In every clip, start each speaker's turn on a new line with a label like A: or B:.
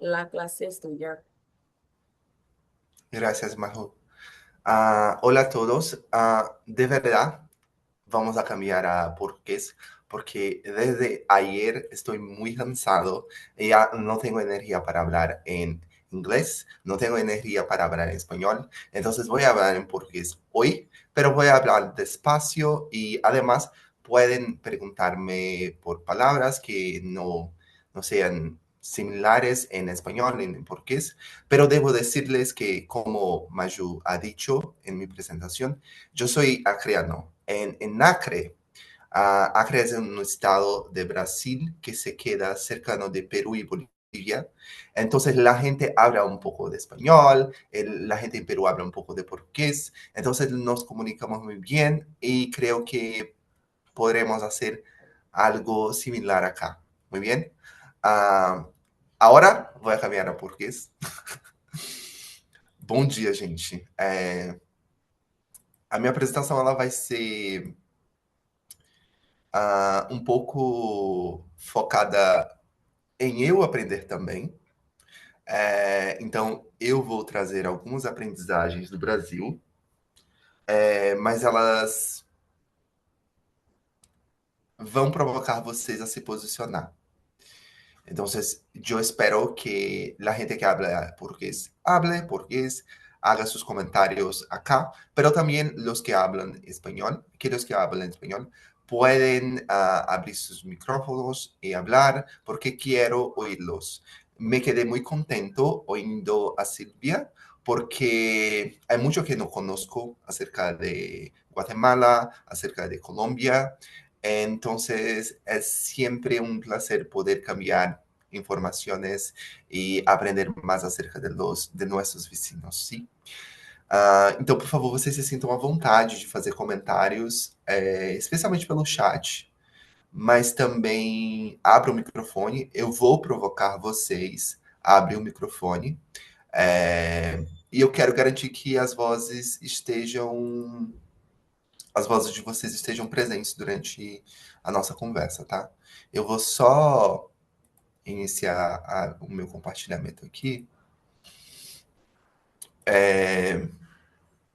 A: La clase es tuya.
B: Gracias, Majo. Hola a todos. De verdad, vamos a cambiar a portugués porque desde ayer estoy muy cansado y ya no tengo energía para hablar en inglés, no tengo energía para hablar en español. Entonces voy a hablar en portugués hoy, pero voy a hablar despacio y además pueden preguntarme por palabras que no sean similares en español, en portugués, pero debo decirles que, como Maju ha dicho en mi presentación, yo soy acreano. En Acre, Acre es un estado de Brasil que se queda cercano de Perú y Bolivia. Entonces la gente habla un poco de español, la gente en Perú habla un poco de portugués. Entonces nos comunicamos muy bien y creo que podremos hacer algo similar acá. Muy bien. Ah, Agora vou cambiar a português. Bom dia, gente. A minha apresentação ela vai ser um pouco focada em eu aprender também. Então, eu vou trazer algumas aprendizagens do Brasil, mas elas vão provocar vocês a se posicionar. Entonces, yo espero que la gente que habla portugués hable portugués, haga sus comentarios acá, pero también los que hablan español, que los que hablan español pueden abrir sus micrófonos y hablar porque quiero oírlos. Me quedé muy contento oyendo a Silvia porque hay mucho que no conozco acerca de Guatemala, acerca de Colombia. Entonces, es siempre un placer poder cambiar informaciones y aprender más acerca de nossos vizinhos, sim? Então, por favor, vocês se sintam à vontade de fazer comentários, especialmente pelo chat, mas também abra o microfone. Eu vou provocar vocês a abrir o microfone. E eu quero garantir que as vozes de vocês estejam presentes durante a nossa conversa, tá? Eu vou só iniciar o meu compartilhamento aqui.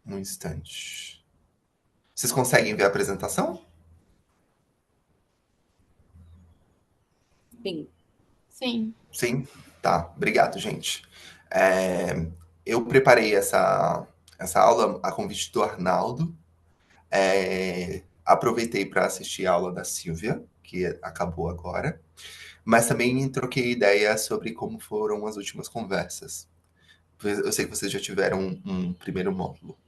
B: Um instante. Vocês conseguem ver a apresentação?
A: Fin.
C: Sim.
B: Sim? Tá, obrigado, gente. É, eu preparei essa aula a convite do Arnaldo. Aproveitei para assistir a aula da Silvia, que acabou agora, mas também troquei ideia sobre como foram as últimas conversas. Eu sei que vocês já tiveram um primeiro módulo.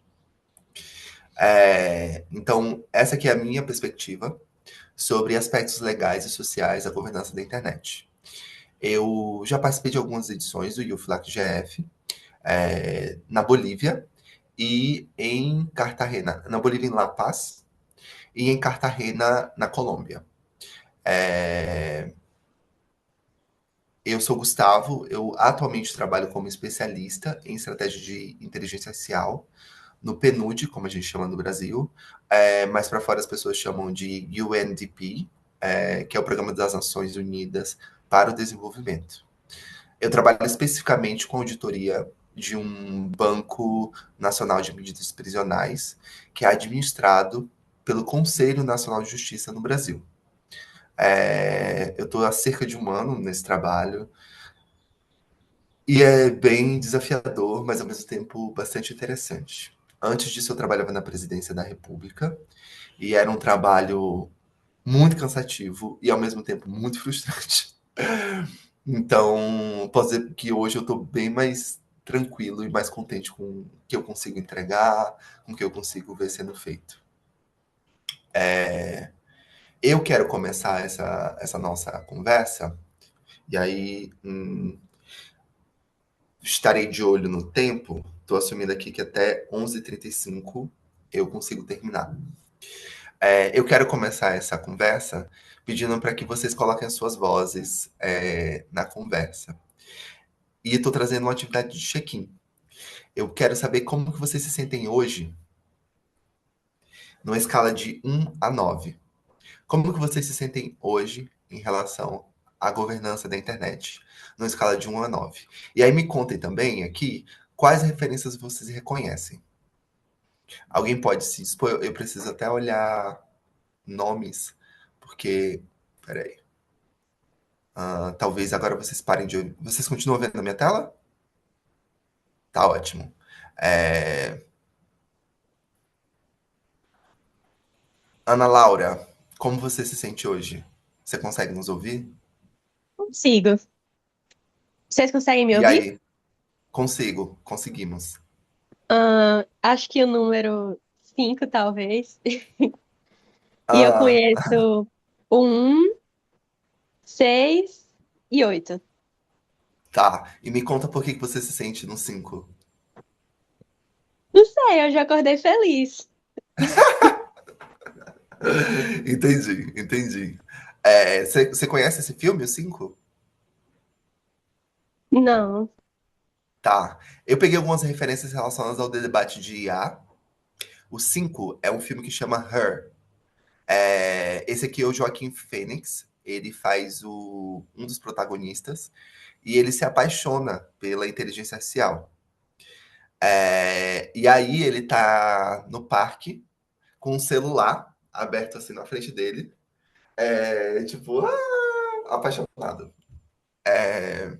B: Então, essa aqui é a minha perspectiva sobre aspectos legais e sociais da governança da internet. Eu já participei de algumas edições do UFLAC GF, na Bolívia e em Cartagena, na Bolívia em La Paz e em Cartagena, na Colômbia. Eu sou Gustavo, eu atualmente trabalho como especialista em estratégia de inteligência artificial no PNUD, como a gente chama no Brasil, mas para fora as pessoas chamam de UNDP, que é o Programa das Nações Unidas para o Desenvolvimento. Eu trabalho especificamente com auditoria de um Banco Nacional de Medidas Prisionais, que é administrado pelo Conselho Nacional de Justiça no Brasil. Eu estou há cerca de um ano nesse trabalho e é bem desafiador, mas ao mesmo tempo bastante interessante. Antes disso, eu trabalhava na Presidência da República e era um trabalho muito cansativo e ao mesmo tempo muito frustrante. Então, posso dizer que hoje eu estou bem mais tranquilo e mais contente com o que eu consigo entregar, com o que eu consigo ver sendo feito. Eu quero começar essa nossa conversa, e aí estarei de olho no tempo. Estou assumindo aqui que até 11h35 eu consigo terminar. Eu quero começar essa conversa pedindo para que vocês coloquem as suas vozes na conversa. E estou trazendo uma atividade de check-in. Eu quero saber como que vocês se sentem hoje, numa escala de 1 a 9. Como que vocês se sentem hoje em relação a governança da internet, numa escala de 1 a 9. E aí me contem também aqui quais referências vocês reconhecem. Alguém pode se expor? Eu preciso até olhar nomes, porque. Peraí. Talvez agora vocês parem de. Vocês continuam vendo a minha tela? Tá ótimo. É, Ana Laura, como você se sente hoje? Você consegue nos ouvir?
A: Consigo. Vocês conseguem me
B: E
A: ouvir?
B: aí? Consigo, conseguimos.
A: Acho que o número 5, talvez. E eu
B: Ah,
A: conheço o 1, 6 e 8.
B: tá. E me conta por que que você se sente no 5.
A: Não sei, eu já acordei feliz.
B: Entendi, entendi. Você conhece esse filme, o 5?
A: Não.
B: Tá. Eu peguei algumas referências relacionadas ao debate de IA. O 5 é um filme que chama Her. Esse aqui é o Joaquim Phoenix. Ele faz um dos protagonistas e ele se apaixona pela inteligência artificial. E aí ele tá no parque com um celular aberto assim na frente dele, tipo, apaixonado. É,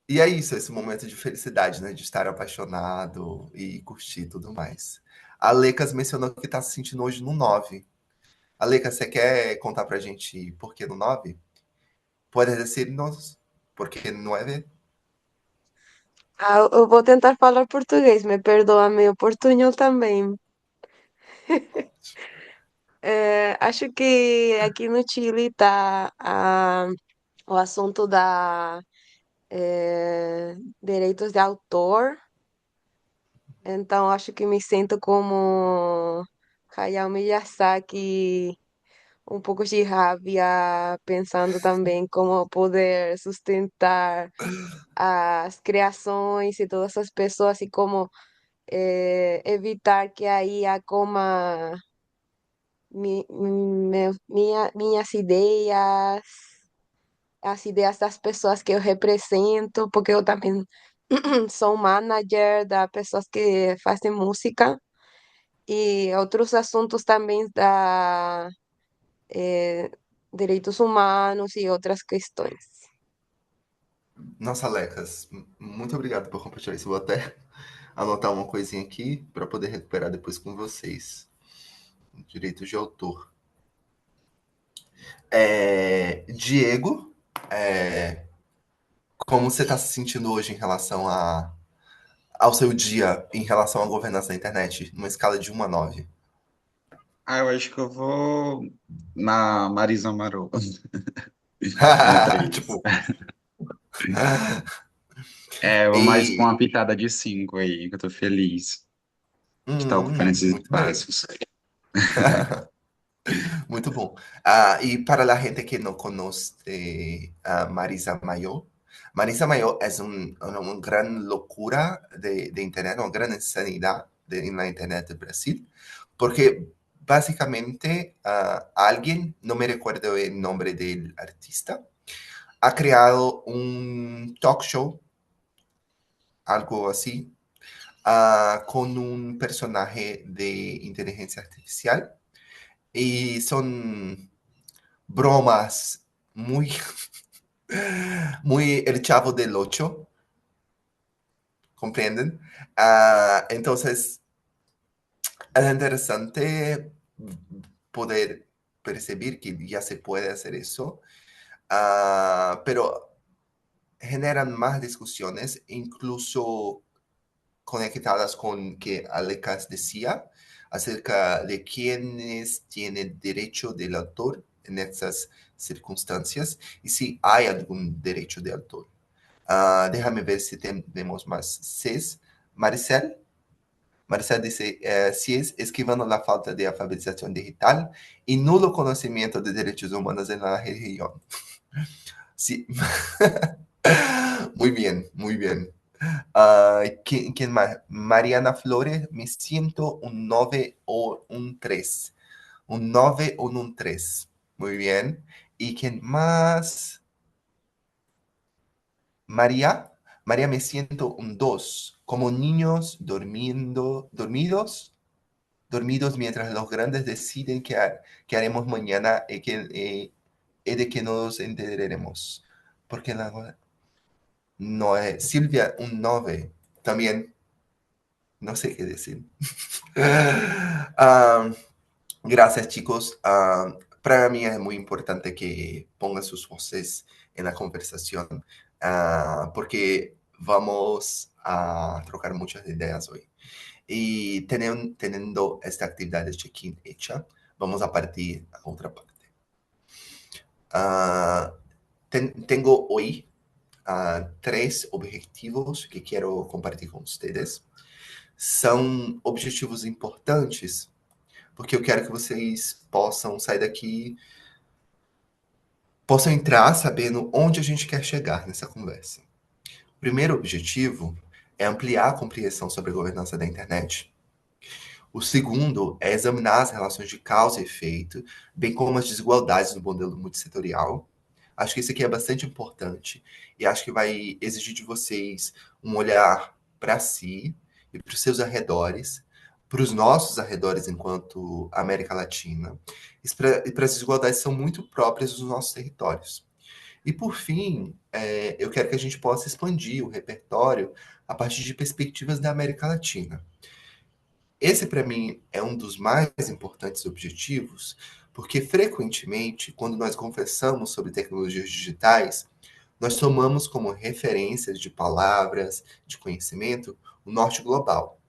B: e é isso, esse momento de felicidade, né? De estar apaixonado e curtir tudo mais. A Lecas mencionou que tá se sentindo hoje no 9. Aleca, você quer contar pra gente por que no 9? Puedes decirnos por qué 9?
C: Ah, eu vou tentar falar português, me perdoa meu portunhol também. Acho que aqui no Chile tá o assunto da direitos de autor, então acho que me sinto como Hayao Miyazaki, um pouco de raiva, pensando também como poder sustentar as criações e todas as pessoas e como evitar que a IA coma minhas ideias, as ideias das pessoas que eu represento, porque eu também sou manager das pessoas que fazem música e outros assuntos também da eh, direitos humanos e outras questões.
B: Nossa, Lecas, muito obrigado por compartilhar isso. Vou até anotar uma coisinha aqui para poder recuperar depois com vocês. Direitos de autor. Diego, é, como você está se sentindo hoje em relação ao seu dia, em relação à governança da internet, numa escala de 1 a 9?
D: Ah, eu acho que eu vou na Marisa Marô, no 3.
B: Tipo,
D: É, eu vou mais com uma
B: e,
D: pitada de 5 aí, que eu tô feliz de estar ocupando esses
B: muito bem.
D: espaços.
B: Muito bom. Y para la gente que no conoce a Marisa Mayo, Marisa Mayo es una gran locura de Internet, una gran insanidad en la Internet de Brasil, porque básicamente alguien, no me recuerdo el nombre del artista, ha creado un talk show, algo así, con un personaje de inteligencia artificial. Y son bromas muy, muy el chavo del ocho, ¿comprenden? Entonces, es interesante poder percibir que ya se puede hacer eso, pero generan más discusiones, incluso conectadas con que Alecas decía acerca de quiénes tienen derecho del autor en estas circunstancias y si hay algún derecho de autor. Déjame ver si tenemos más. CES, Maricel. Maricel dice, si es esquivando la falta de alfabetización digital y nulo conocimiento de derechos humanos en la región. Sí. Muy bien, muy bien. ¿Quién más? Mariana Flores, me siento un 9 o un 3. Un 9 o un 3. Muy bien. ¿Y quién más? María. María, me siento un 2, como niños dormidos mientras los grandes deciden qué haremos mañana y de que nos enteraremos. Porque no es Silvia, un 9. También no sé qué decir. Ah, gracias, chicos. Para mí es muy importante que pongan sus voces en la conversación, porque vamos a trocar muchas ideas hoy. Y teniendo esta actividad de check-in hecha, vamos a partir a otra parte. Ah, tengo hoy 3 objetivos que quero compartilhar com vocês. São objetivos importantes, porque eu quero que vocês possam sair daqui, possam entrar sabendo onde a gente quer chegar nessa conversa. O primeiro objetivo é ampliar a compreensão sobre a governança da internet. O segundo é examinar as relações de causa e efeito, bem como as desigualdades no modelo multissetorial. Acho que isso aqui é bastante importante e acho que vai exigir de vocês um olhar para si e para os seus arredores, para os nossos arredores enquanto América Latina, e para as desigualdades que são muito próprias dos nossos territórios. E, por fim, eu quero que a gente possa expandir o repertório a partir de perspectivas da América Latina. Esse, para mim, é um dos mais importantes objetivos, porque frequentemente, quando nós conversamos sobre tecnologias digitais, nós tomamos como referências de palavras, de conhecimento, o norte global.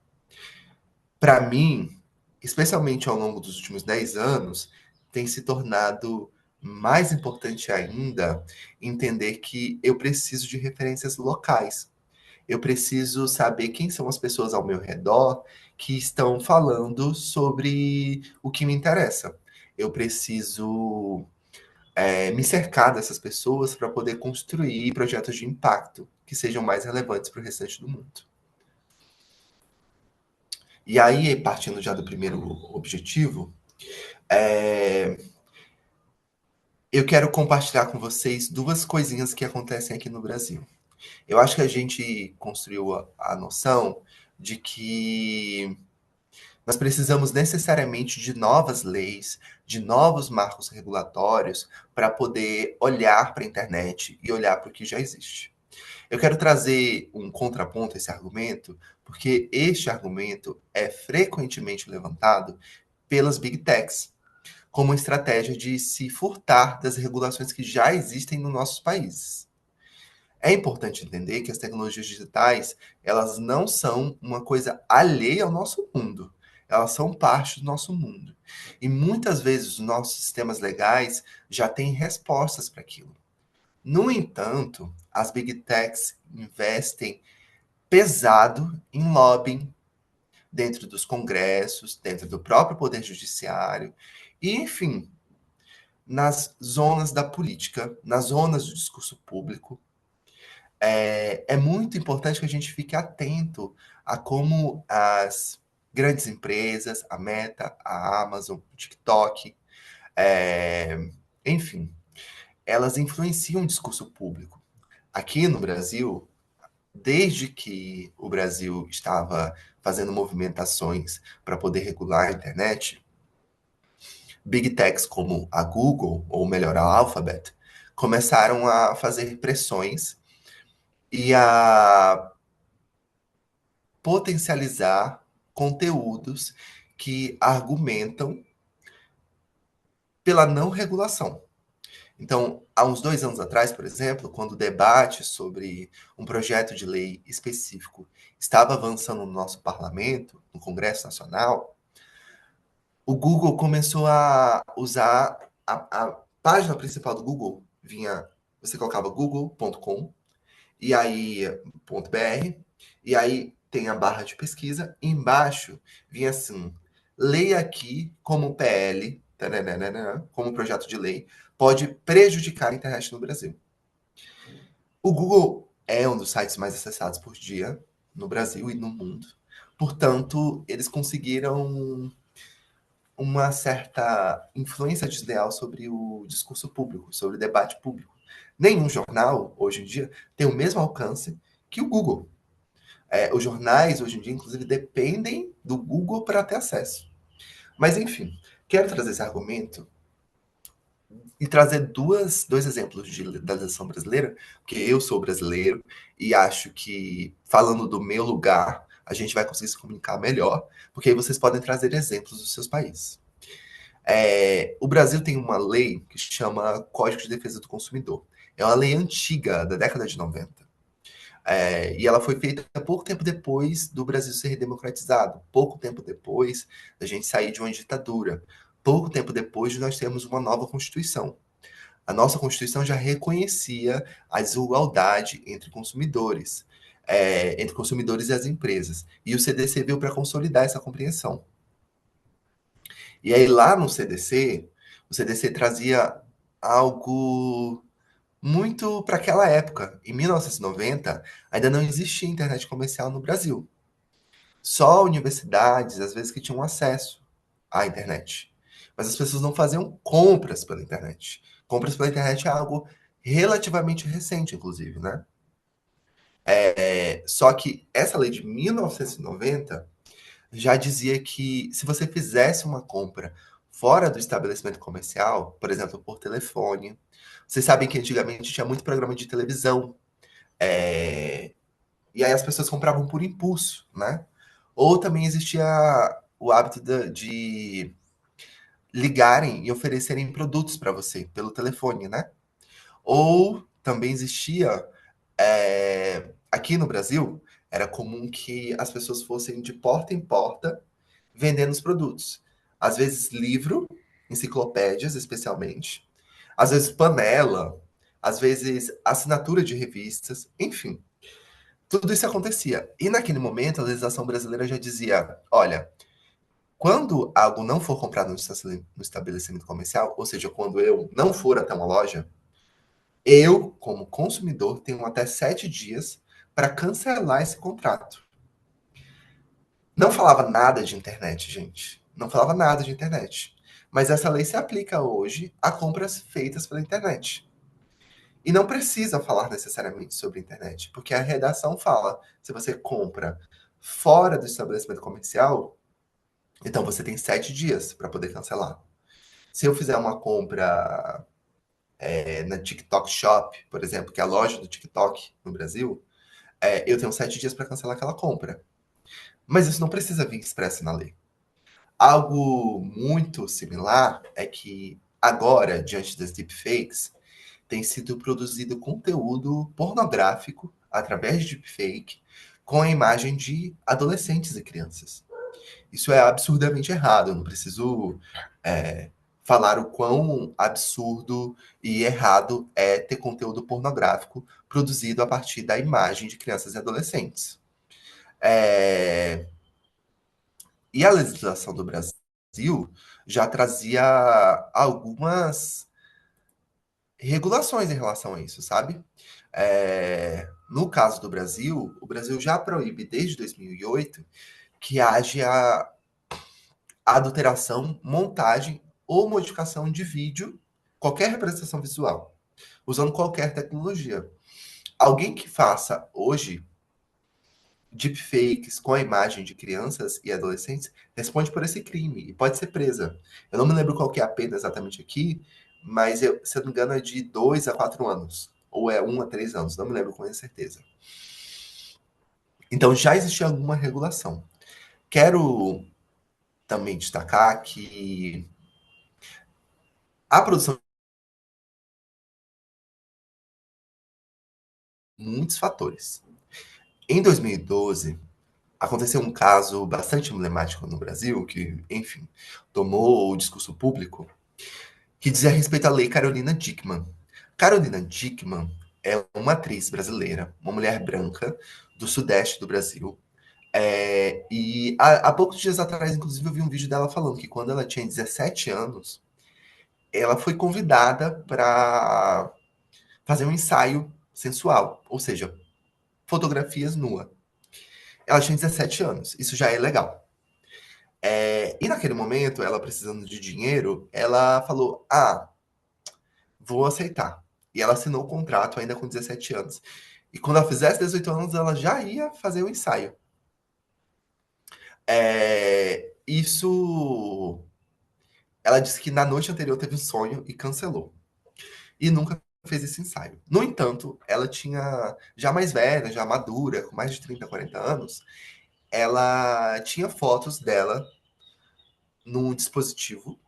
B: Para mim, especialmente ao longo dos últimos 10 anos, tem se tornado mais importante ainda entender que eu preciso de referências locais. Eu preciso saber quem são as pessoas ao meu redor que estão falando sobre o que me interessa. Eu preciso me cercar dessas pessoas para poder construir projetos de impacto que sejam mais relevantes para o restante do mundo. E aí, partindo já do primeiro objetivo, eu quero compartilhar com vocês 2 coisinhas que acontecem aqui no Brasil. Eu acho que a gente construiu a noção de que nós precisamos necessariamente de novas leis, de novos marcos regulatórios para poder olhar para a internet e olhar para o que já existe. Eu quero trazer um contraponto a esse argumento, porque este argumento é frequentemente levantado pelas Big Techs como uma estratégia de se furtar das regulações que já existem nos nossos países. É importante entender que as tecnologias digitais, elas não são uma coisa alheia ao nosso mundo. Elas são parte do nosso mundo. E muitas vezes os nossos sistemas legais já têm respostas para aquilo. No entanto, as Big Techs investem pesado em lobbying dentro dos congressos, dentro do próprio poder judiciário, e, enfim, nas zonas da política, nas zonas do discurso público. É muito importante que a gente fique atento a como as grandes empresas, a Meta, a Amazon, o TikTok, enfim, elas influenciam o discurso público. Aqui no Brasil, desde que o Brasil estava fazendo movimentações para poder regular a internet, Big Techs como a Google, ou melhor, a Alphabet, começaram a fazer pressões e a potencializar conteúdos que argumentam pela não regulação. Então, há uns 2 anos atrás, por exemplo, quando o debate sobre um projeto de lei específico estava avançando no nosso parlamento, no Congresso Nacional, o Google começou a usar a página principal do Google, você colocava google.com, e aí .br, e aí tem a barra de pesquisa, e embaixo vinha assim, leia aqui como PL, como projeto de lei, pode prejudicar a internet no Brasil. O Google é um dos sites mais acessados por dia no Brasil e no mundo. Portanto, eles conseguiram uma certa influência desleal sobre o discurso público, sobre o debate público. Nenhum jornal, hoje em dia, tem o mesmo alcance que o Google. Os jornais, hoje em dia, inclusive, dependem do Google para ter acesso. Mas, enfim, quero trazer esse argumento e trazer dois exemplos da legislação brasileira, porque eu sou brasileiro e acho que, falando do meu lugar, a gente vai conseguir se comunicar melhor, porque aí vocês podem trazer exemplos dos seus países. O Brasil tem uma lei que se chama Código de Defesa do Consumidor. É uma lei antiga, da década de 90. E ela foi feita pouco tempo depois do Brasil ser democratizado, pouco tempo depois da gente sair de uma ditadura, pouco tempo depois de nós termos uma nova Constituição. A nossa Constituição já reconhecia a desigualdade entre consumidores e as empresas. E o CDC veio para consolidar essa compreensão. E aí, lá no CDC, o CDC trazia algo muito para aquela época. Em 1990, ainda não existia internet comercial no Brasil. Só universidades, às vezes, que tinham acesso à internet. Mas as pessoas não faziam compras pela internet. Compras pela internet é algo relativamente recente, inclusive, né? Só que essa lei de 1990 já dizia que se você fizesse uma compra fora do estabelecimento comercial, por exemplo, por telefone, vocês sabem que antigamente tinha muito programa de televisão, e aí as pessoas compravam por impulso, né? Ou também existia o hábito de ligarem e oferecerem produtos para você pelo telefone, né? Ou também existia, aqui no Brasil, era comum que as pessoas fossem de porta em porta vendendo os produtos. Às vezes livro, enciclopédias especialmente, às vezes panela, às vezes assinatura de revistas, enfim. Tudo isso acontecia. E naquele momento a legislação brasileira já dizia: olha, quando algo não for comprado no estabelecimento comercial, ou seja, quando eu não for até uma loja, eu, como consumidor, tenho até 7 dias para cancelar esse contrato. Não falava nada de internet, gente. Não falava nada de internet. Mas essa lei se aplica hoje a compras feitas pela internet. E não precisa falar necessariamente sobre internet, porque a redação fala: se você compra fora do estabelecimento comercial, então você tem 7 dias para poder cancelar. Se eu fizer uma compra na TikTok Shop, por exemplo, que é a loja do TikTok no Brasil, eu tenho 7 dias para cancelar aquela compra. Mas isso não precisa vir expresso na lei. Algo muito similar é que agora, diante das deepfakes, tem sido produzido conteúdo pornográfico através de deepfake com a imagem de adolescentes e crianças. Isso é absurdamente errado. Eu não preciso falar o quão absurdo e errado é ter conteúdo pornográfico produzido a partir da imagem de crianças e adolescentes. E a legislação do Brasil já trazia algumas regulações em relação a isso, sabe? No caso do Brasil, o Brasil já proíbe desde 2008 que haja adulteração, montagem ou modificação de vídeo, qualquer representação visual, usando qualquer tecnologia. Alguém que faça hoje deepfakes com a imagem de crianças e adolescentes responde por esse crime e pode ser presa. Eu não me lembro qual que é a pena exatamente aqui, mas se eu não me engano é de 2 a 4 anos, ou é 1 a 3 anos, não me lembro com certeza. Então já existia alguma regulação. Quero também destacar que a produção muitos fatores. Em 2012, aconteceu um caso bastante emblemático no Brasil, que, enfim, tomou o discurso público, que dizia respeito à lei Carolina Dickmann. Carolina Dickmann é uma atriz brasileira, uma mulher branca do sudeste do Brasil. E há poucos dias atrás, inclusive, eu vi um vídeo dela falando que quando ela tinha 17 anos, ela foi convidada para fazer um ensaio sensual, ou seja, fotografias nua. Ela tinha 17 anos, isso já é legal. E naquele momento, ela precisando de dinheiro, ela falou: Ah, vou aceitar. E ela assinou o contrato ainda com 17 anos. E quando ela fizesse 18 anos, ela já ia fazer o ensaio. Isso. Ela disse que na noite anterior teve um sonho e cancelou. E nunca fez esse ensaio. No entanto, ela tinha, já mais velha, já madura, com mais de 30, 40 anos, ela tinha fotos dela num dispositivo,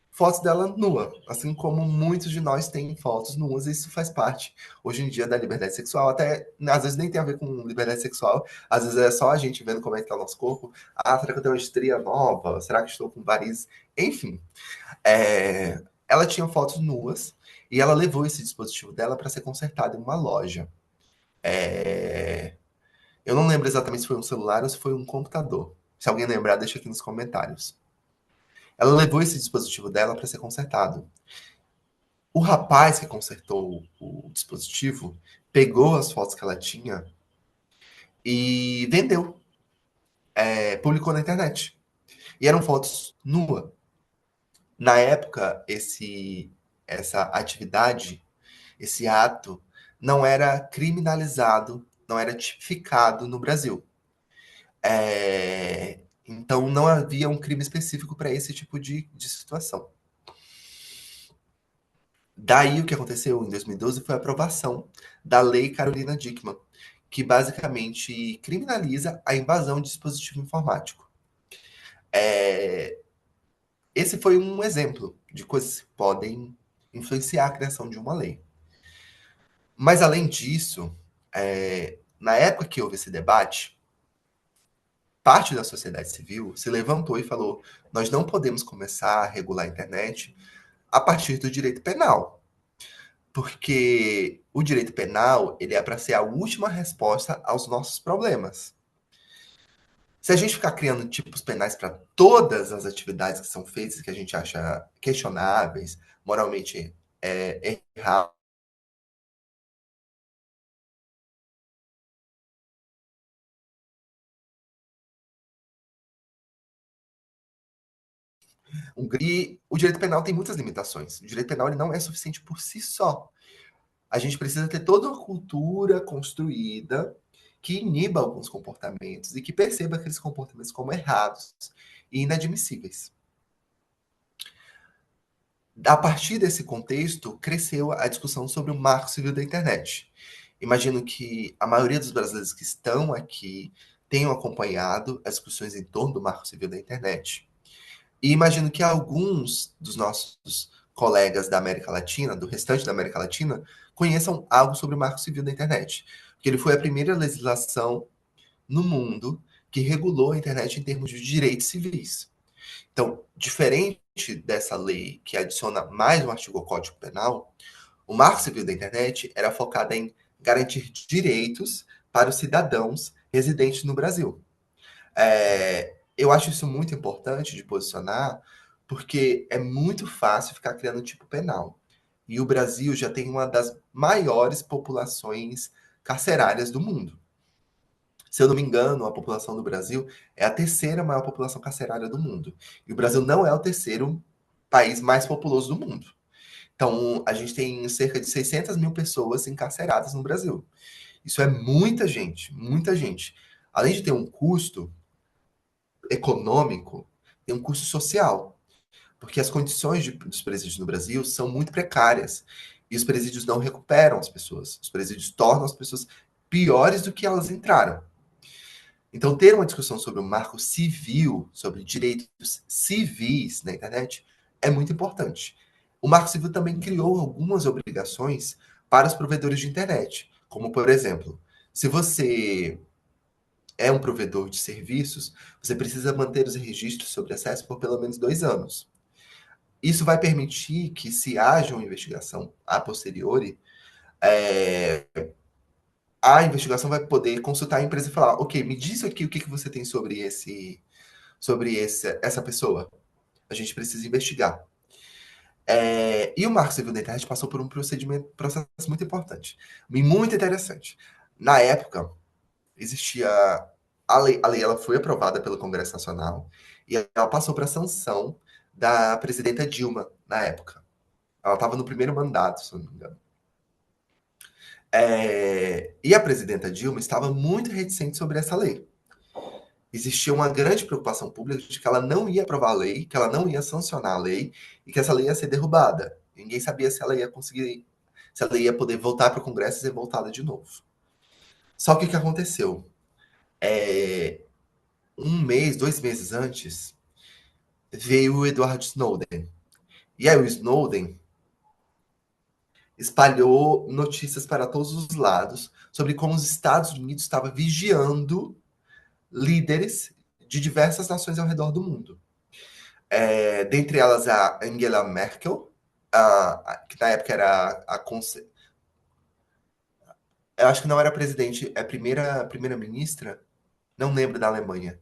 B: fotos dela nua, assim como muitos de nós têm fotos nuas, e isso faz parte, hoje em dia, da liberdade sexual, até, às vezes nem tem a ver com liberdade sexual, às vezes é só a gente vendo como é que tá o nosso corpo, será que eu tenho uma estria nova? Será que estou com varizes? Enfim, ela tinha fotos nuas, e ela levou esse dispositivo dela para ser consertado em uma loja. Eu não lembro exatamente se foi um celular ou se foi um computador. Se alguém lembrar, deixa aqui nos comentários. Ela levou esse dispositivo dela para ser consertado. O rapaz que consertou o dispositivo pegou as fotos que ela tinha e vendeu, publicou na internet. E eram fotos nua. Na época, essa atividade, esse ato, não era criminalizado, não era tipificado no Brasil. Então, não havia um crime específico para esse tipo de situação. Daí, o que aconteceu em 2012 foi a aprovação da Lei Carolina Dickmann, que basicamente criminaliza a invasão de dispositivo informático. Esse foi um exemplo de coisas que podem influenciar a criação de uma lei. Mas, além disso, na época que houve esse debate, parte da sociedade civil se levantou e falou: nós não podemos começar a regular a internet a partir do direito penal, porque o direito penal ele é para ser a última resposta aos nossos problemas. Se a gente ficar criando tipos penais para todas as atividades que são feitas que a gente acha questionáveis, moralmente erradas, e o direito penal tem muitas limitações. O direito penal ele não é suficiente por si só. A gente precisa ter toda uma cultura construída que iniba alguns comportamentos e que perceba aqueles comportamentos como errados e inadmissíveis. A partir desse contexto, cresceu a discussão sobre o Marco Civil da Internet. Imagino que a maioria dos brasileiros que estão aqui tenham acompanhado as discussões em torno do Marco Civil da Internet. E imagino que alguns dos nossos colegas da América Latina, do restante da América Latina, conheçam algo sobre o Marco Civil da Internet. Porque ele foi a primeira legislação no mundo que regulou a internet em termos de direitos civis. Então, diferente dessa lei que adiciona mais um artigo ao Código Penal, o Marco Civil da Internet era focado em garantir direitos para os cidadãos residentes no Brasil. Eu acho isso muito importante de posicionar, porque é muito fácil ficar criando tipo penal. E o Brasil já tem uma das maiores populações carcerárias do mundo. Se eu não me engano, a população do Brasil é a terceira maior população carcerária do mundo. E o Brasil não é o terceiro país mais populoso do mundo. Então, a gente tem cerca de 600 mil pessoas encarceradas no Brasil. Isso é muita gente, muita gente. Além de ter um custo econômico, tem um custo social. Porque as condições dos presídios no Brasil são muito precárias. E os presídios não recuperam as pessoas. Os presídios tornam as pessoas piores do que elas entraram. Então, ter uma discussão sobre o marco civil, sobre direitos civis na internet, é muito importante. O Marco Civil também criou algumas obrigações para os provedores de internet, como, por exemplo, se você é um provedor de serviços, você precisa manter os registros sobre acesso por pelo menos 2 anos. Isso vai permitir que, se haja uma investigação a posteriori, a investigação vai poder consultar a empresa e falar: ok, me diz aqui o que você tem sobre essa pessoa. A gente precisa investigar. E o Marco Civil da Internet passou por um processo muito importante e muito interessante. Na época, existia a lei ela foi aprovada pelo Congresso Nacional E ela passou para a sanção da presidenta Dilma, na época. Ela estava no primeiro mandato, se eu não me engano. E a presidenta Dilma estava muito reticente sobre essa lei. Existia uma grande preocupação pública de que ela não ia aprovar a lei, que ela não ia sancionar a lei e que essa lei ia ser derrubada. Ninguém sabia se ela ia conseguir, se ela ia poder voltar para o Congresso e ser voltada de novo. Só que o que aconteceu? Um mês, 2 meses antes, veio o Edward Snowden. E aí o Snowden espalhou notícias para todos os lados sobre como os Estados Unidos estavam vigiando líderes de diversas nações ao redor do mundo. Dentre elas a Angela Merkel, que na época era eu acho que não era presidente, é primeira-ministra, não lembro, da Alemanha.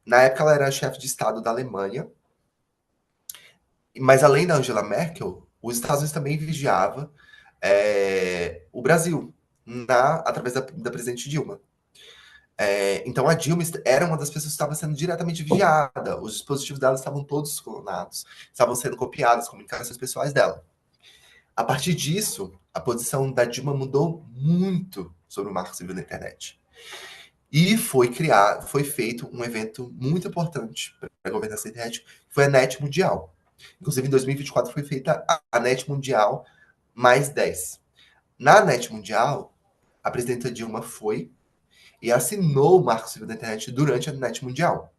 B: Na época ela era chefe de Estado da Alemanha, mas além da Angela Merkel, os Estados Unidos também vigiava o Brasil, através da presidente Dilma. Então a Dilma era uma das pessoas que estava sendo diretamente vigiada. Os dispositivos dela estavam todos clonados, estavam sendo copiadas as comunicações pessoais dela. A partir disso, a posição da Dilma mudou muito sobre o Marco Civil da Internet. E foi feito um evento muito importante para a governança da internet, que foi a NET Mundial. Inclusive, em 2024 foi feita a NET Mundial mais 10. Na NET Mundial, a presidenta Dilma foi e assinou o Marco Civil da Internet durante a NET Mundial.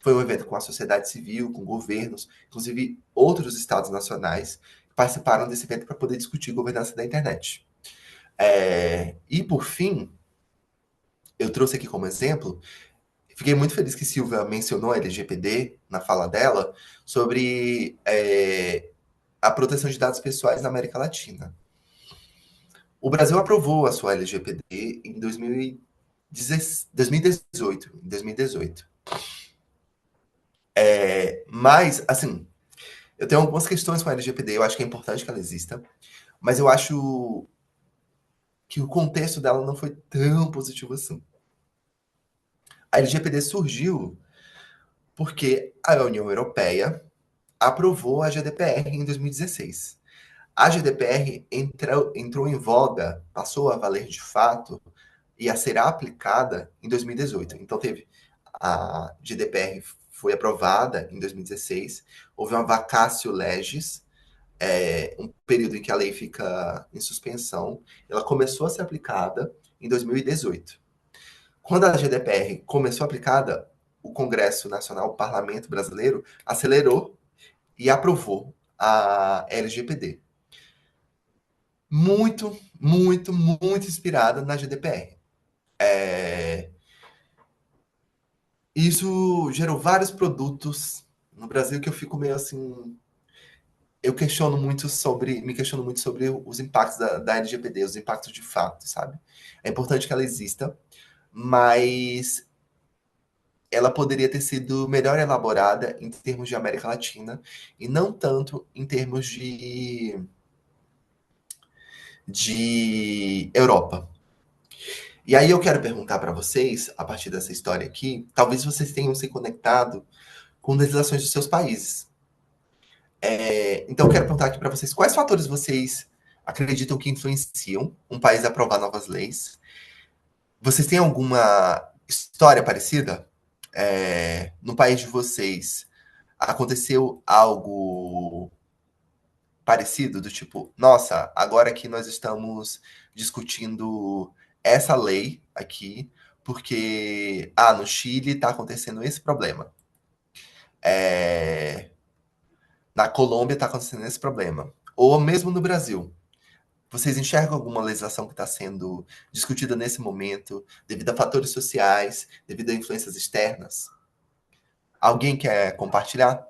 B: Foi um evento com a sociedade civil, com governos, inclusive outros estados nacionais que participaram desse evento para poder discutir governança da internet. E, por fim, eu trouxe aqui como exemplo, fiquei muito feliz que Silvia mencionou a LGPD na fala dela, sobre a proteção de dados pessoais na América Latina. O Brasil aprovou a sua LGPD em 2018. Mas, assim, eu tenho algumas questões com a LGPD, eu acho que é importante que ela exista, mas eu acho que o contexto dela não foi tão positivo assim. A LGPD surgiu porque a União Europeia aprovou a GDPR em 2016. A GDPR entrou em voga, passou a valer de fato e a ser aplicada em 2018. Então a GDPR foi aprovada em 2016, houve uma vacatio legis, um período em que a lei fica em suspensão, ela começou a ser aplicada em 2018. Quando a GDPR começou a aplicada, o Congresso Nacional, o Parlamento Brasileiro, acelerou e aprovou a LGPD. Muito, muito, muito inspirada na GDPR. Isso gerou vários produtos no Brasil que eu fico meio assim. Me questiono muito sobre os impactos da LGPD, os impactos de fato, sabe? É importante que ela exista, mas ela poderia ter sido melhor elaborada em termos de América Latina e não tanto em termos de Europa. E aí eu quero perguntar para vocês, a partir dessa história aqui, talvez vocês tenham se conectado com legislações dos seus países. Então eu quero perguntar aqui para vocês, quais fatores vocês acreditam que influenciam um país a aprovar novas leis? Vocês têm alguma história parecida? No país de vocês, aconteceu algo parecido, do tipo, nossa, agora que nós estamos discutindo essa lei aqui, porque no Chile está acontecendo esse problema. Na Colômbia está acontecendo esse problema. Ou mesmo no Brasil. Vocês enxergam alguma legislação que está sendo discutida nesse momento, devido a fatores sociais, devido a influências externas? Alguém quer compartilhar?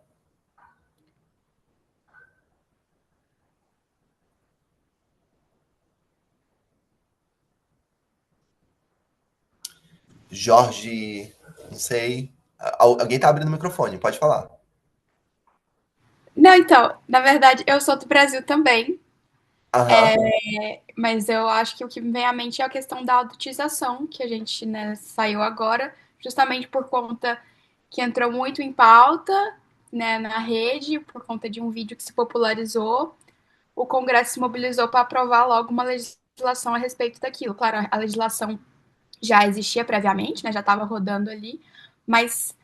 B: Jorge, não sei. Alguém está abrindo o microfone, pode falar.
E: Não, então, na verdade, eu sou do Brasil também,
B: Aham.
E: mas eu acho que o que me vem à mente é a questão da auditização, que a gente, né, saiu agora, justamente por conta que entrou muito em pauta, né, na rede por conta de um vídeo que se popularizou. O Congresso se mobilizou para aprovar logo uma legislação a respeito daquilo. Claro, a legislação já existia previamente, né, já estava rodando ali, mas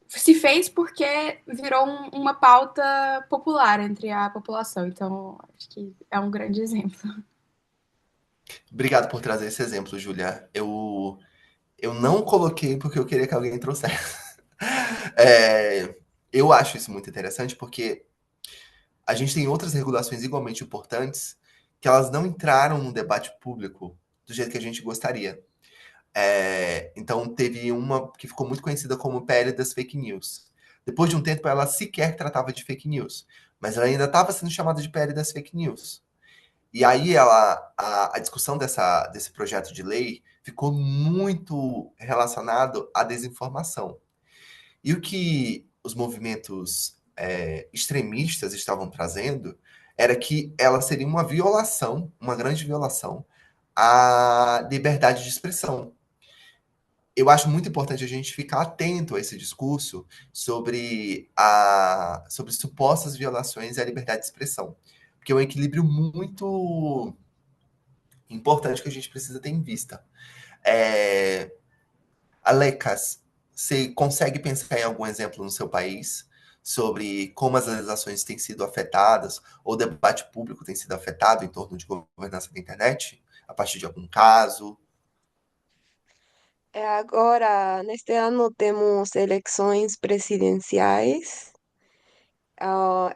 E: se fez porque virou uma pauta popular entre a população. Então, acho que é um grande exemplo.
B: Obrigado por trazer esse exemplo, Júlia. Eu não coloquei porque eu queria que alguém trouxesse. É, eu acho isso muito interessante porque a gente tem outras regulações igualmente importantes que elas não entraram no debate público do jeito que a gente gostaria. Então, teve uma que ficou muito conhecida como PL das fake news. Depois de um tempo, ela sequer tratava de fake news, mas ela ainda estava sendo chamada de PL das fake news. E aí a discussão desse projeto de lei ficou muito relacionado à desinformação. E o que os movimentos extremistas estavam trazendo era que ela seria uma violação, uma grande violação, à liberdade de expressão. Eu acho muito importante a gente ficar atento a esse discurso sobre supostas violações à liberdade de expressão, porque é um equilíbrio muito importante que a gente precisa ter em vista. Alecas, você consegue pensar em algum exemplo no seu país sobre como as legislações têm sido afetadas ou o debate público tem sido afetado em torno de governança da internet? A partir de algum caso?
C: Agora, neste ano, temos eleições presidenciais. Ah,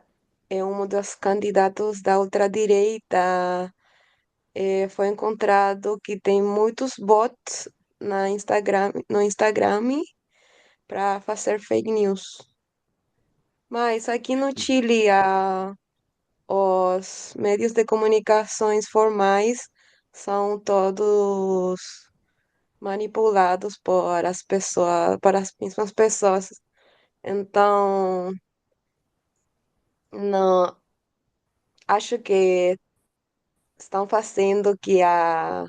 C: um dos candidatos da ultradireita foi encontrado que tem muitos bots no Instagram para fazer fake news. Mas aqui no Chile, os meios de comunicações formais são todos manipulados por as pessoas, por as mesmas pessoas. Então, não acho que estão fazendo que a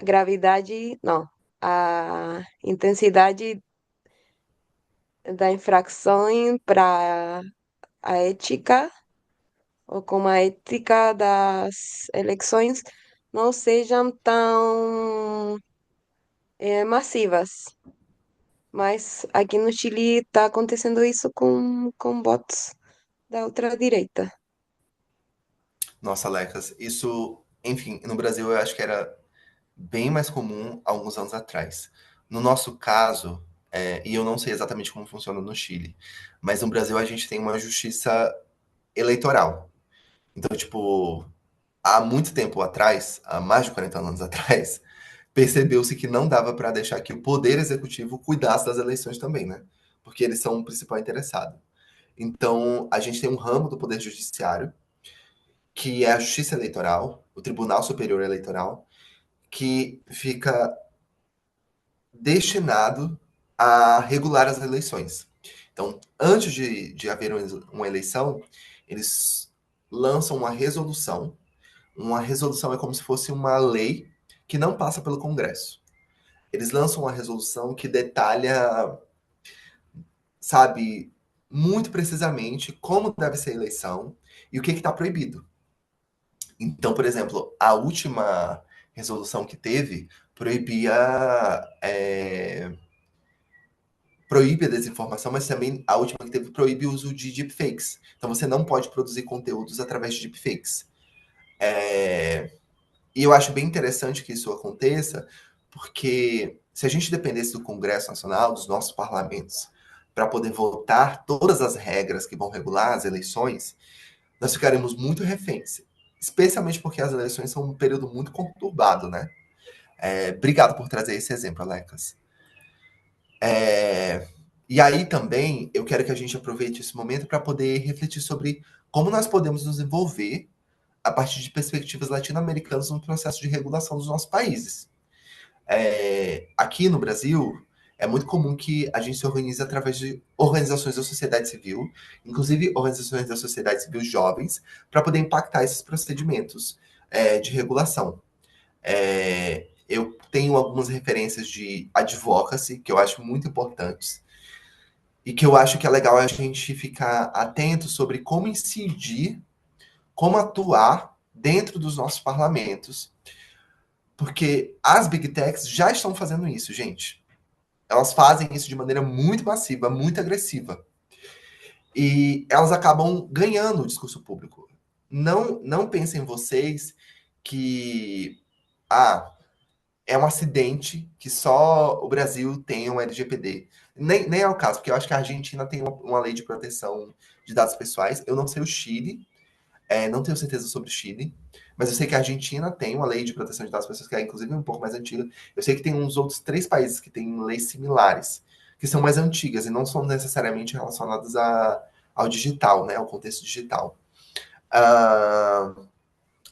C: gravidade, não, a intensidade da infração para a ética ou como a ética das eleições não sejam tão massivas. Mas aqui no Chile está acontecendo isso com bots da ultradireita.
B: Nossa, Lecas, isso, enfim, no Brasil eu acho que era bem mais comum há alguns anos atrás. No nosso caso, e eu não sei exatamente como funciona no Chile, mas no Brasil a gente tem uma justiça eleitoral. Então, tipo, há muito tempo atrás, há mais de 40 anos atrás, percebeu-se que não dava para deixar que o poder executivo cuidasse das eleições também, né? Porque eles são o principal interessado. Então, a gente tem um ramo do poder judiciário, que é a Justiça Eleitoral, o Tribunal Superior Eleitoral, que fica destinado a regular as eleições. Então, antes de haver uma eleição, eles lançam uma resolução. Uma resolução é como se fosse uma lei que não passa pelo Congresso. Eles lançam uma resolução que detalha, sabe, muito precisamente como deve ser a eleição e o que está proibido. Então, por exemplo, a última resolução que teve proibia proíbe a desinformação, mas também a última que teve proíbe o uso de deepfakes. Então você não pode produzir conteúdos através de deepfakes. E eu acho bem interessante que isso aconteça, porque se a gente dependesse do Congresso Nacional, dos nossos parlamentos, para poder votar todas as regras que vão regular as eleições, nós ficaremos muito reféns. Especialmente porque as eleições são um período muito conturbado, né? Obrigado por trazer esse exemplo, Alecas. E aí também eu quero que a gente aproveite esse momento para poder refletir sobre como nós podemos nos envolver a partir de perspectivas latino-americanas no processo de regulação dos nossos países. Aqui no Brasil, é muito comum que a gente se organize através de organizações da sociedade civil, inclusive organizações da sociedade civil jovens, para poder impactar esses procedimentos de regulação. Eu tenho algumas referências de advocacy que eu acho muito importantes. e que eu acho que é legal a gente ficar atento sobre como incidir, como atuar dentro dos nossos parlamentos, porque as Big Techs já estão fazendo isso, gente. Elas fazem isso de maneira muito massiva, muito agressiva. E elas acabam ganhando o discurso público. Não pensem vocês que é um acidente que só o Brasil tem um LGPD. Nem é o caso, porque eu acho que a Argentina tem uma lei de proteção de dados pessoais. Eu não sei o Chile, não tenho certeza sobre o Chile, mas eu sei que a Argentina tem uma lei de proteção de dados pessoais que é inclusive um pouco mais antiga. Eu sei que tem uns outros 3 países que têm leis similares, que são mais antigas e não são necessariamente relacionadas ao digital, né, ao contexto digital.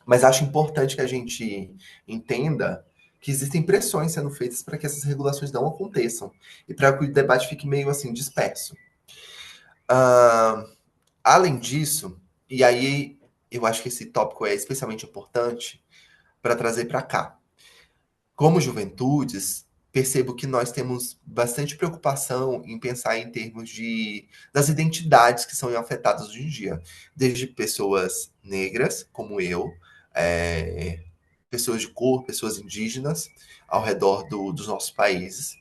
B: Mas acho importante que a gente entenda que existem pressões sendo feitas para que essas regulações não aconteçam e para que o debate fique meio assim disperso. Além disso, e aí eu acho que esse tópico é especialmente importante para trazer para cá. Como juventudes, percebo que nós temos bastante preocupação em pensar em termos das identidades que são afetadas hoje em dia, desde pessoas negras, como eu, pessoas de cor, pessoas indígenas ao redor dos nossos países,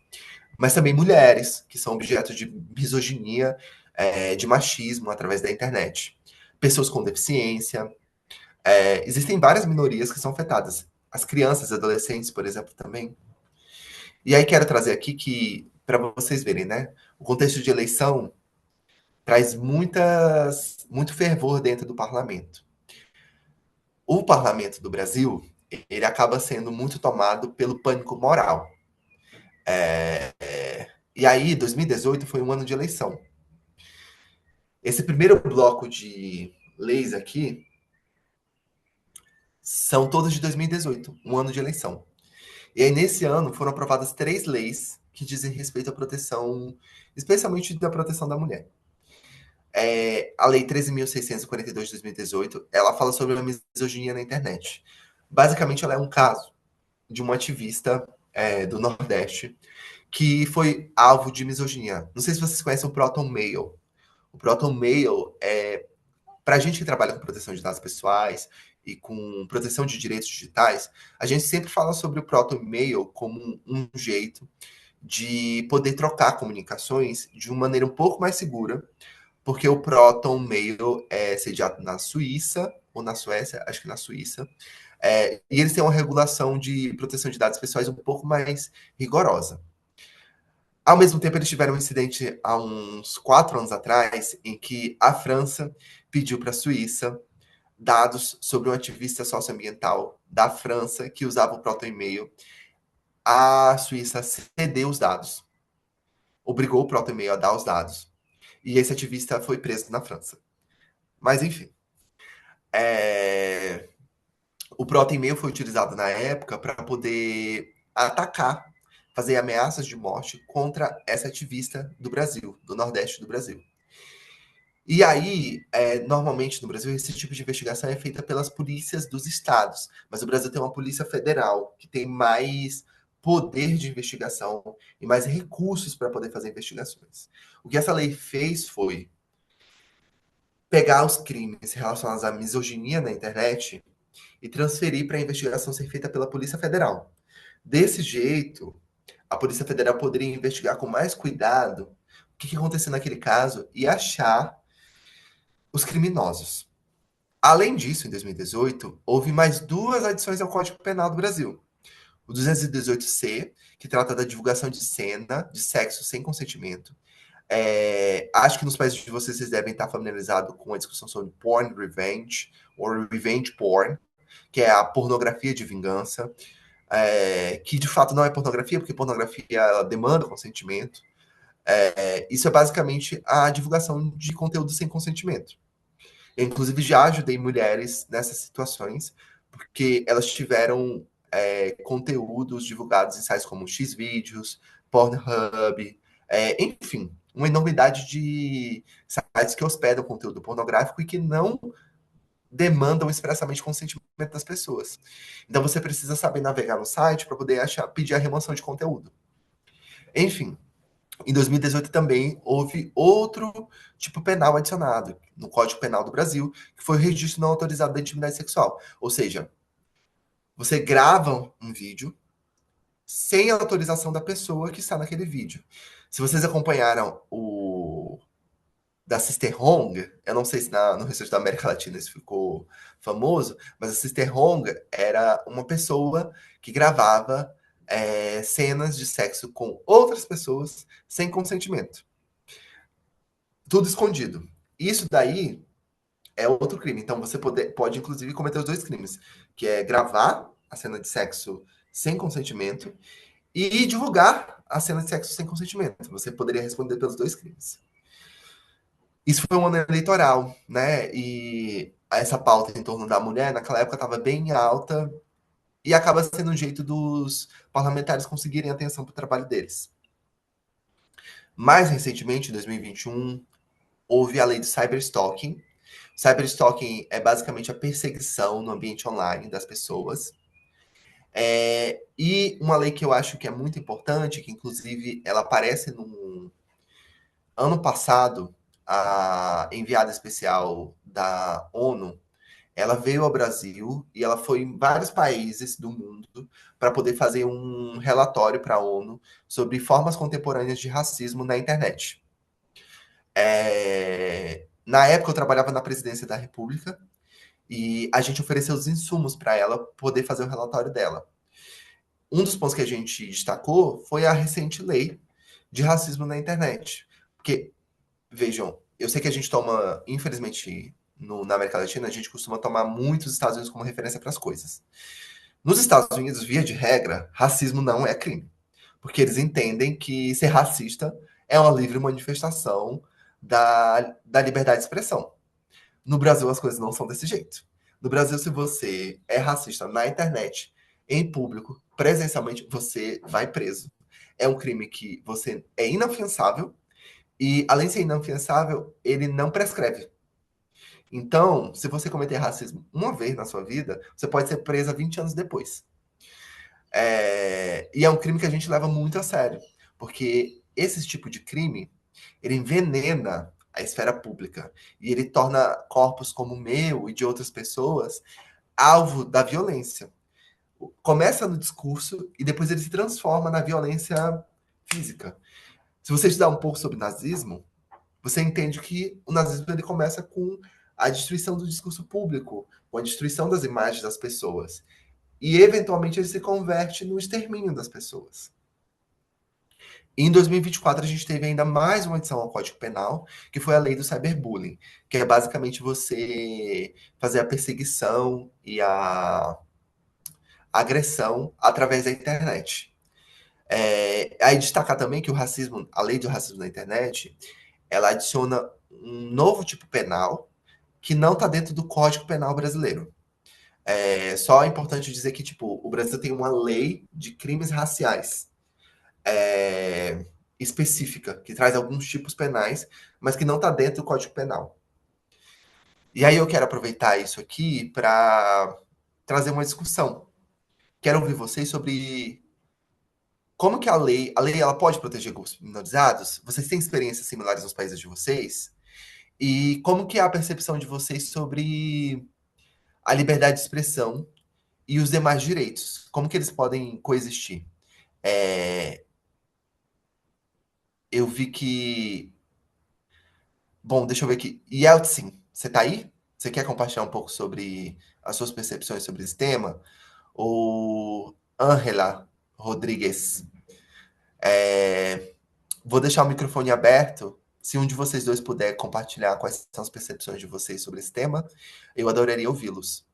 B: mas também mulheres, que são objeto de misoginia, de machismo através da internet. Pessoas com deficiência. Existem várias minorias que são afetadas. As crianças, adolescentes, por exemplo, também. E aí quero trazer aqui que, para vocês verem, né? O contexto de eleição traz muito fervor dentro do parlamento. O parlamento do Brasil, ele acaba sendo muito tomado pelo pânico moral. E aí, 2018 foi um ano de eleição. Esse primeiro bloco de leis aqui são todas de 2018, um ano de eleição. E aí, nesse ano, foram aprovadas 3 leis que dizem respeito à proteção, especialmente da proteção da mulher. A Lei 13.642 de 2018, ela fala sobre a misoginia na internet. Basicamente, ela é um caso de uma ativista do Nordeste que foi alvo de misoginia. Não sei se vocês conhecem o Proton Mail. O Proton Mail para a gente que trabalha com proteção de dados pessoais e com proteção de direitos digitais, a gente sempre fala sobre o Proton Mail como um jeito de poder trocar comunicações de uma maneira um pouco mais segura, porque o Proton Mail é sediado na Suíça, ou na Suécia, acho que na Suíça, e eles têm uma regulação de proteção de dados pessoais um pouco mais rigorosa. Ao mesmo tempo, eles tiveram um incidente há uns 4 anos atrás, em que a França pediu para a Suíça dados sobre um ativista socioambiental da França que usava o Proton Mail. A Suíça cedeu os dados, obrigou o Proton Mail a dar os dados, e esse ativista foi preso na França. Mas, enfim. O Proton Mail foi utilizado na época para poder atacar, fazer ameaças de morte contra essa ativista do Brasil, do Nordeste do Brasil. E aí, normalmente no Brasil, esse tipo de investigação é feita pelas polícias dos estados, mas o Brasil tem uma polícia federal que tem mais poder de investigação e mais recursos para poder fazer investigações. O que essa lei fez foi pegar os crimes relacionados à misoginia na internet e transferir para a investigação ser feita pela Polícia Federal. Desse jeito, a Polícia Federal poderia investigar com mais cuidado o que aconteceu naquele caso e achar os criminosos. Além disso, em 2018, houve mais 2 adições ao Código Penal do Brasil. O 218C, que trata da divulgação de cena de sexo sem consentimento. Acho que nos países de vocês devem estar familiarizados com a discussão sobre porn revenge, ou revenge porn, que é a pornografia de vingança, que de fato não é pornografia, porque pornografia ela demanda consentimento. Isso é basicamente a divulgação de conteúdo sem consentimento. Eu, inclusive, já ajudei mulheres nessas situações, porque elas tiveram conteúdos divulgados em sites como Xvideos, Pornhub, enfim, uma enormidade de sites que hospedam conteúdo pornográfico e que não demandam expressamente consentimento das pessoas. Então você precisa saber navegar no site para poder pedir a remoção de conteúdo. Enfim, Em 2018 também houve outro tipo penal adicionado no Código Penal do Brasil, que foi o registro não autorizado da intimidade sexual. Ou seja, você grava um vídeo sem autorização da pessoa que está naquele vídeo. Se vocês acompanharam o da Sister Hong, eu não sei se no restante da América Latina isso ficou famoso, mas a Sister Hong era uma pessoa que gravava cenas de sexo com outras pessoas sem consentimento. Tudo escondido. Isso daí é outro crime. Então você pode, inclusive, cometer os dois crimes, que é gravar a cena de sexo sem consentimento e divulgar a cena de sexo sem consentimento. Você poderia responder pelos dois crimes. Isso foi um ano eleitoral, né? E essa pauta em torno da mulher, naquela época, estava bem alta e acaba sendo um jeito dos parlamentares conseguirem atenção para o trabalho deles. Mais recentemente, em 2021, houve a lei do cyberstalking. Cyberstalking é basicamente a perseguição no ambiente online das pessoas. E uma lei que eu acho que é muito importante, que inclusive ela aparece no ano passado, a enviada especial da ONU, ela veio ao Brasil e ela foi em vários países do mundo para poder fazer um relatório para a ONU sobre formas contemporâneas de racismo na internet. Na época eu trabalhava na presidência da República e a gente ofereceu os insumos para ela poder fazer o relatório dela. Um dos pontos que a gente destacou foi a recente lei de racismo na internet. Porque, vejam, eu sei que a gente toma, infelizmente, na América Latina, a gente costuma tomar muito os Estados Unidos como referência para as coisas. Nos Estados Unidos, via de regra, racismo não é crime. Porque eles entendem que ser racista é uma livre manifestação da liberdade de expressão. No Brasil, as coisas não são desse jeito. No Brasil, se você é racista na internet, em público, presencialmente, você vai preso. É um crime que você é inafiançável e, além de ser inafiançável, ele não prescreve. Então, se você cometer racismo uma vez na sua vida, você pode ser presa 20 anos depois. E é um crime que a gente leva muito a sério, porque esse tipo de crime, ele envenena a esfera pública e ele torna corpos como o meu e de outras pessoas alvo da violência. Começa no discurso e depois ele se transforma na violência física. Se você estudar um pouco sobre nazismo, você entende que o nazismo ele começa com a destruição do discurso público, com a destruição das imagens das pessoas. E, eventualmente, ele se converte no extermínio das pessoas. Em 2024, a gente teve ainda mais uma adição ao Código Penal, que foi a lei do cyberbullying, que é basicamente você fazer a perseguição e a agressão através da internet. Aí destacar também que a lei do racismo na internet, ela adiciona um novo tipo penal que não está dentro do Código Penal brasileiro. Só é importante dizer que, tipo, o Brasil tem uma lei de crimes raciais específica, que traz alguns tipos penais, mas que não está dentro do Código Penal. E aí eu quero aproveitar isso aqui para trazer uma discussão. Quero ouvir vocês sobre como que a lei ela pode proteger grupos minorizados? Vocês têm experiências similares nos países de vocês? E como que é a percepção de vocês sobre a liberdade de expressão e os demais direitos? Como que eles podem coexistir? Eu vi que... Bom, deixa eu ver aqui. Yeltsin, você tá aí? Você quer compartilhar um pouco sobre as suas percepções sobre esse tema? Ou Ângela Rodrigues? Vou deixar o microfone aberto. Se um de vocês dois puder compartilhar quais são as percepções de vocês sobre esse tema, eu adoraria ouvi-los.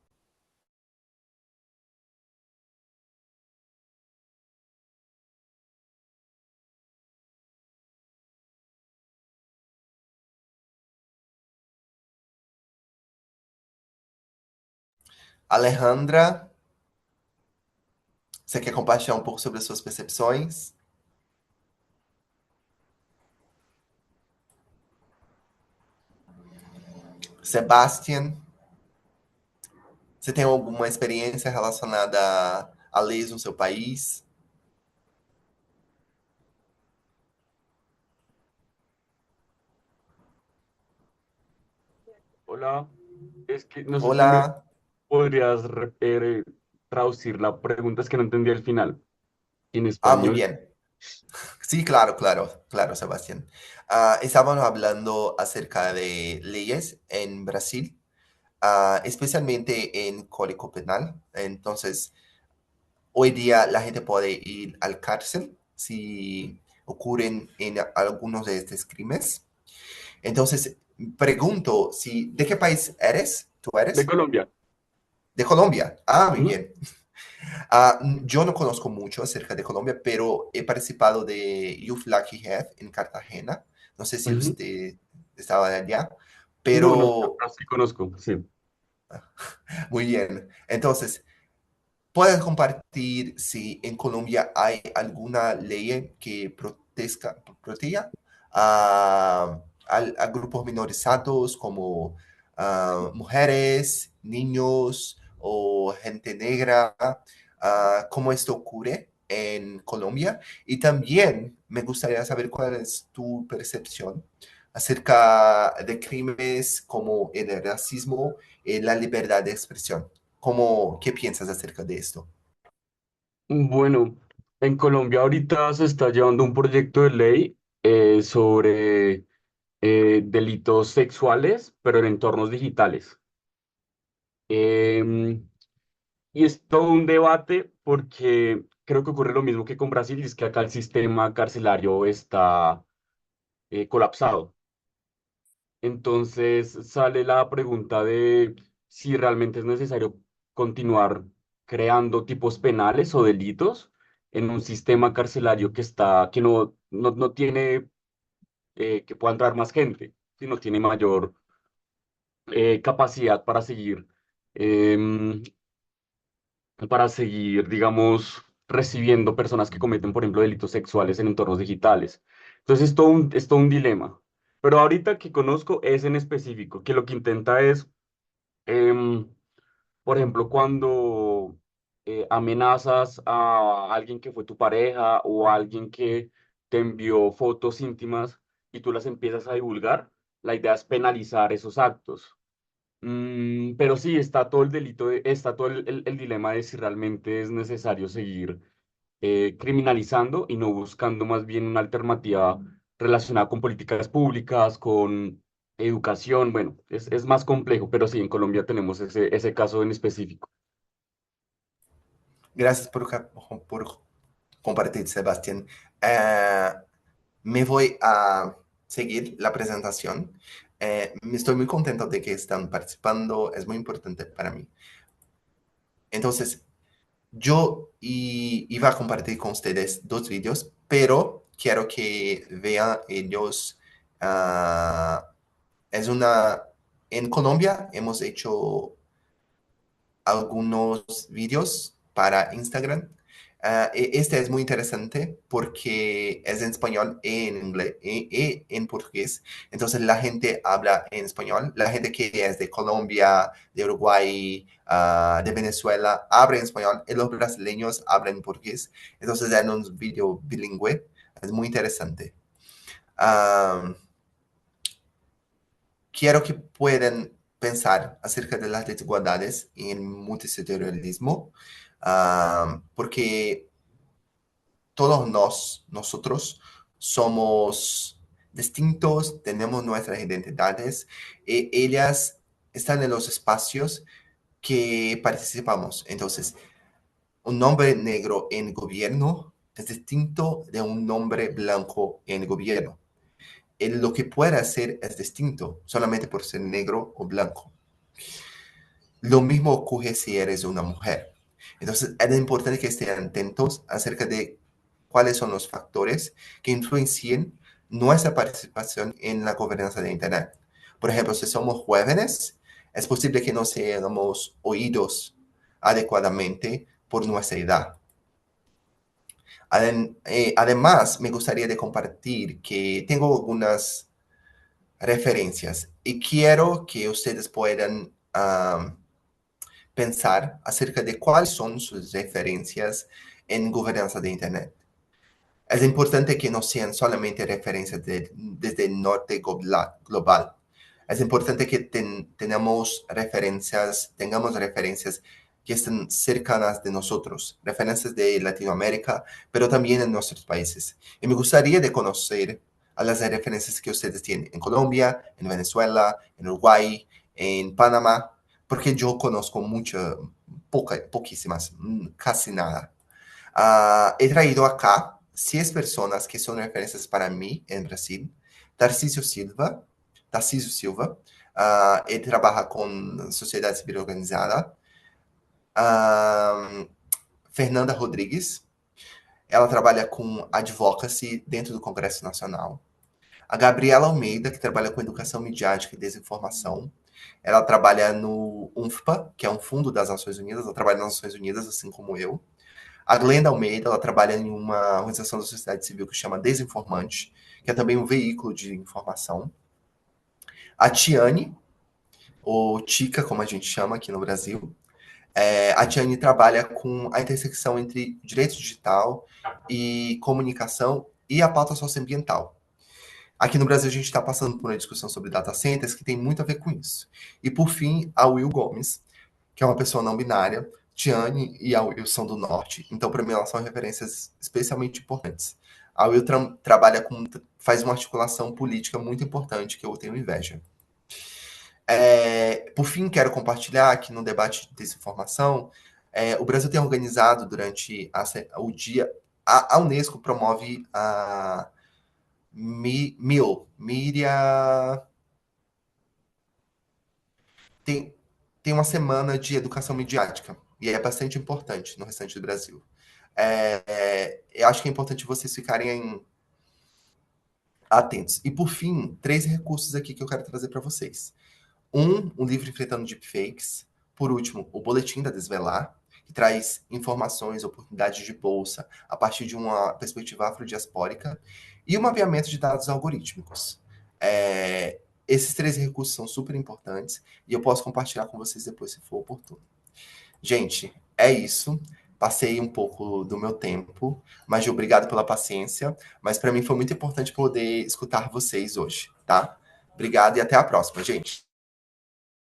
B: Alejandra, você quer compartilhar um pouco sobre as suas percepções? Sebastian, você tem alguma experiência relacionada a leis no seu país?
F: Hola, es que no sé si me
B: Hola.
F: podrías traducir la pregunta, es que no entendí el final en
B: Muy
F: español.
B: bien. Sí, claro, Sebastián. Estábamos hablando acerca de leyes en Brasil, especialmente en Código Penal. Entonces, hoy día la gente puede ir al cárcel si ocurren en algunos de estos crímenes. Entonces, pregunto, ¿de qué país eres? ¿Tú
F: De
B: eres?
F: Colombia.
B: De Colombia. Muy
F: Ujú,
B: bien. Yo no conozco mucho acerca de Colombia, pero he participado de Youth Lucky Have en Cartagena. No sé si
F: ujú.
B: usted estaba allá,
F: No, no,
B: pero
F: sí conozco, sí.
B: muy bien. Entonces, ¿puedes compartir si en Colombia hay alguna ley que proteja a grupos minorizados como mujeres, niños o gente negra? ¿Cómo esto ocurre en Colombia? Y también me gustaría saber cuál es tu percepción acerca de crímenes como el racismo y la libertad de expresión. ¿Qué piensas acerca de esto?
F: Bueno, en Colombia ahorita se está llevando un proyecto de ley sobre delitos sexuales, pero en entornos digitales. Em, y es todo un debate porque creo que ocurre lo mismo que con Brasil, y es que acá el sistema carcelario está colapsado. Entonces sale la pregunta de si realmente es necesario continuar creando tipos penales o delitos en un sistema carcelario que no tiene que pueda entrar más gente, sino tiene mayor capacidad em, para seguir, digamos, recibiendo personas que cometen, por ejemplo, delitos sexuales en entornos digitales. Entonces es todo un dilema. Pero ahorita que conozco es en específico, que lo que intenta es, em, por ejemplo, cuando amenazas a alguien que fue tu pareja o a alguien que te envió fotos íntimas y tú las empiezas a divulgar, la idea es penalizar esos actos. Pero sí, está todo el delito, está todo el dilema de si realmente es necesario seguir criminalizando y no buscando más bien una alternativa relacionada con políticas públicas, con educación. Bueno, es más complejo, pero sí, en Colombia tenemos ese caso en específico.
B: Gracias por compartir, Sebastián. Eh, Me voy a seguir la presentación. Estoy muy contento de que están participando, es muy importante para mí. Entonces, iba a compartir con ustedes dos vídeos, pero quiero que vean ellos. ah, en Colombia hemos hecho algunos vídeos para Instagram. Este es muy interesante porque es en español y en inglés y en portugués. Entonces la gente habla en español. La gente que es de Colombia, de Uruguay, de Venezuela, habla en español y los brasileños hablan en portugués. Entonces es un video bilingüe. Es muy interesante. Ah, Quiero que puedan pensar acerca de las desigualdades y el multisectorialismo, porque todos nosotros somos distintos, tenemos nuestras identidades y ellas están en los espacios que participamos. Entonces, un hombre negro en el gobierno es distinto de un hombre blanco en el gobierno. Lo que puede hacer es distinto solamente por ser negro o blanco. Lo mismo ocurre si eres una mujer. Entonces, es importante que estén atentos acerca de cuáles son los factores que influencian nuestra participación en la gobernanza de Internet. Por ejemplo, si somos jóvenes, es posible que no seamos oídos adecuadamente por nuestra edad. Además, me gustaría de compartir que tengo algunas referencias y quiero que ustedes puedan pensar acerca de cuáles son sus referencias en gobernanza de Internet. Es importante que no sean solamente referencias desde el norte global. Es importante que tengamos referencias que estén cercanas de nosotros, referencias de Latinoamérica, pero también en nuestros países. Y me gustaría de conocer a las referencias que ustedes tienen en Colombia, en Venezuela, en Uruguay, en Panamá, porque yo conozco poquísimas, casi nada. He traído acá 6 personas que son referencias para mí en Brasil. Tarcísio Silva, ele trabalha com sociedade civil organizada. Fernanda Rodrigues, ela trabalha com advocacy dentro do Congresso Nacional. A Gabriela Almeida, que trabalha com educação midiática e desinformação. Ela trabalha no UNFPA, que é um fundo das Nações Unidas, ela trabalha nas Nações Unidas, assim como eu. A Glenda Almeida, ela trabalha em uma organização da sociedade civil que chama Desinformante, que é também um veículo de informação. A Tiane, ou Tica, como a gente chama aqui no Brasil, a Tiane trabalha com a intersecção entre direito digital e comunicação e a pauta socioambiental. Aqui no Brasil, a gente está passando por uma discussão sobre data centers que tem muito a ver com isso. E, por fim, a Will Gomes, que é uma pessoa não binária. Tiane e a Will são do Norte, então, para mim, elas são referências especialmente importantes. A Will faz uma articulação política muito importante, que eu tenho inveja. Por fim, quero compartilhar aqui no debate de desinformação, o Brasil tem organizado durante o dia, a Unesco promove a Mídia... Tem uma semana de educação midiática, e é bastante importante no restante do Brasil. Eu acho que é importante vocês ficarem atentos. E, por fim, 3 recursos aqui que eu quero trazer para vocês. Um livro Enfrentando Deepfakes. Por último, o Boletim da Desvelar, que traz informações, oportunidades de bolsa a partir de uma perspectiva afrodiaspórica, e o mapeamento de dados algorítmicos. Esses 3 recursos são super importantes e eu posso compartilhar com vocês depois, se for oportuno. Gente, é isso. Passei um pouco do meu tempo, mas obrigado pela paciência. Mas para mim foi muito importante poder escutar vocês hoje, tá? Obrigado e até a próxima, gente.